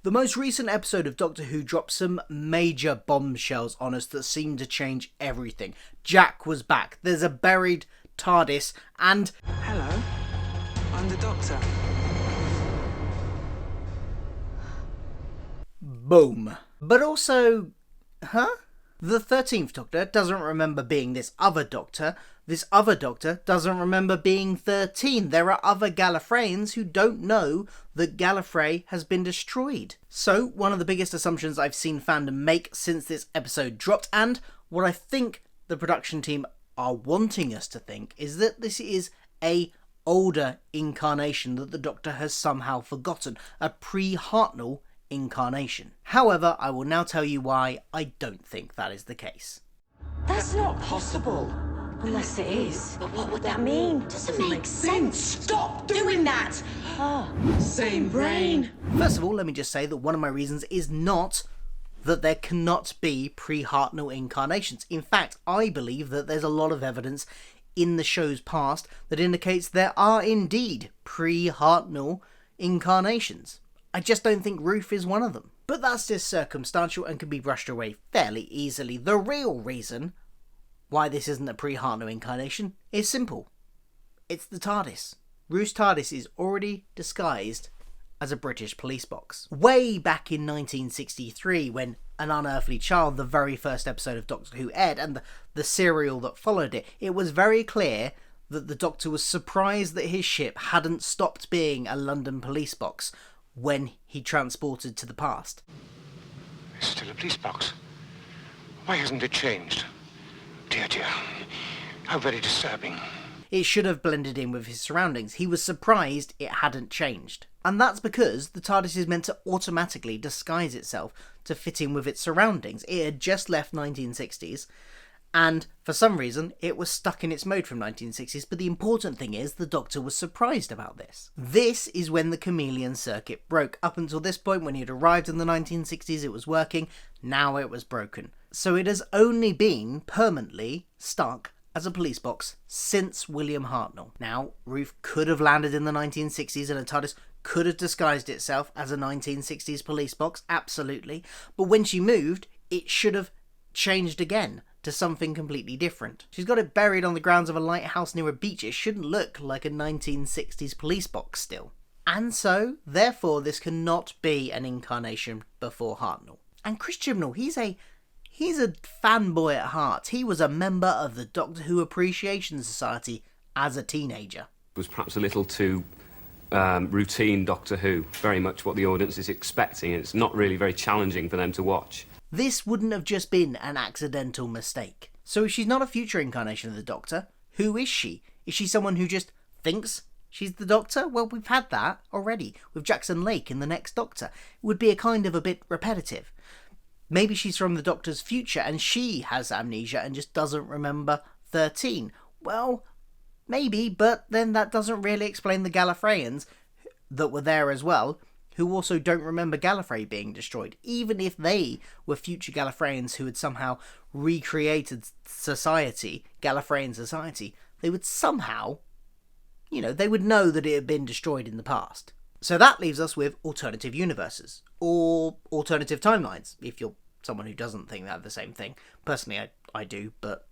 The most recent episode of Doctor Who dropped some major bombshells on us that seemed to change everything. Jack was back, there's a buried TARDIS, and... Hello, I'm the Doctor. Boom. But also... huh? The 13th Doctor doesn't remember being this other Doctor. This other Doctor doesn't remember being 13. There are other Gallifreyans who don't know that Gallifrey has been destroyed. So, one of the biggest assumptions I've seen fandom make since this episode dropped, and what I think the production team are wanting us to think, is that this is a older incarnation that the Doctor has somehow forgotten. A pre-Hartnell incarnation. However, I will now tell you why I don't think that is the case. That's not possible. Unless it is. But what would that mean? Doesn't make sense. Stop doing that! Same brain. First of all, let me just say that one of my reasons is not that there cannot be pre-Hartnell incarnations. In fact, I believe that there's a lot of evidence in the show's past that indicates there are indeed pre-Hartnell incarnations. I just don't think Ruth is one of them. But that's just circumstantial and can be brushed away fairly easily. The real reason why this isn't a pre-Hartnell incarnation is simple. It's the TARDIS. Ruth's TARDIS is already disguised as a British police box. Way back in 1963, when An Unearthly Child, the very first episode of Doctor Who aired, and the serial that followed it, it was very clear that the Doctor was surprised that his ship hadn't stopped being a London police box when he transported to the past. It's still a police box. Why hasn't it changed? Dear, dear. How very disturbing. It should have blended in with his surroundings. He was surprised it hadn't changed. And that's because the TARDIS is meant to automatically disguise itself to fit in with its surroundings. It had just left 1960s, and for some reason it was stuck in its mode from 1960s, but the important thing is the Doctor was surprised about this. This is when the chameleon circuit broke. Up until this point, when he had arrived in the 1960s, it was working. Now it was broken. So it has only been permanently stuck as a police box since William Hartnell. Now, Ruth could have landed in the 1960s and a TARDIS could have disguised itself as a 1960s police box, absolutely. But when she moved, it should have changed again to something completely different. She's got it buried on the grounds of a lighthouse near a beach. It shouldn't look like a 1960s police box still. And so, therefore, this cannot be an incarnation before Hartnell. And Chris Chibnall, he's a fanboy at heart. He was a member of the Doctor Who Appreciation Society as a teenager. It was perhaps a little too routine Doctor Who, very much what the audience is expecting, and it's not really very challenging for them to watch. This wouldn't have just been an accidental mistake. So if she's not a future incarnation of the Doctor, who is she? Is she someone who just thinks she's the Doctor? Well, we've had that already with Jackson Lake in The Next Doctor. It would be a bit repetitive. Maybe she's from the Doctor's future and she has amnesia and just doesn't remember 13. Well, maybe, but then that doesn't really explain the Gallifreyans that were there as well, who also don't remember Gallifrey being destroyed. Even if they were future Gallifreyans who had somehow recreated society, Gallifreyan society, they would somehow, they would know that it had been destroyed in the past. So that leaves us with alternative universes, or alternative timelines, if you're someone who doesn't think they're the same thing. Personally, I do, but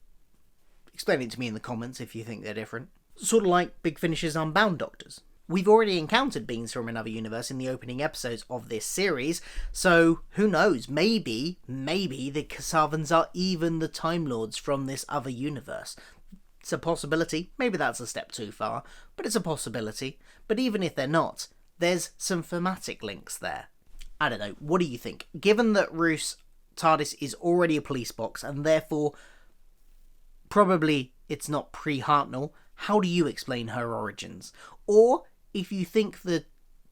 explain it to me in the comments if you think they're different. Sort of like Big Finish's Unbound Doctors. We've already encountered beings from another universe in the opening episodes of this series, so who knows, maybe the Kasavans are even the Time Lords from this other universe. It's a possibility, maybe that's a step too far, but it's a possibility. But even if they're not, there's some thematic links there. I don't know, what do you think? Given that Ruth's TARDIS is already a police box, and therefore probably it's not pre-Hartnell, how do you explain her origins? Or, if you think the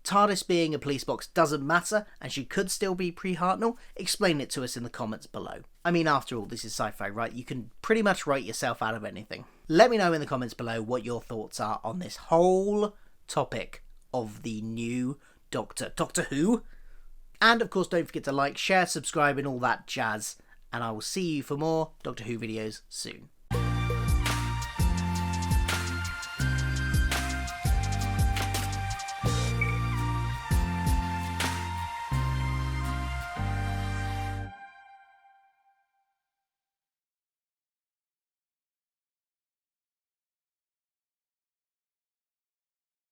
TARDIS being a police box doesn't matter, and she could still be pre-Hartnell, explain it to us in the comments below. I mean, after all, this is sci-fi, right? You can pretty much write yourself out of anything. Let me know in the comments below what your thoughts are on this whole topic of the new Doctor Who. And of course, don't forget to like, share, subscribe and all that jazz. And I will see you for more Doctor Who videos soon.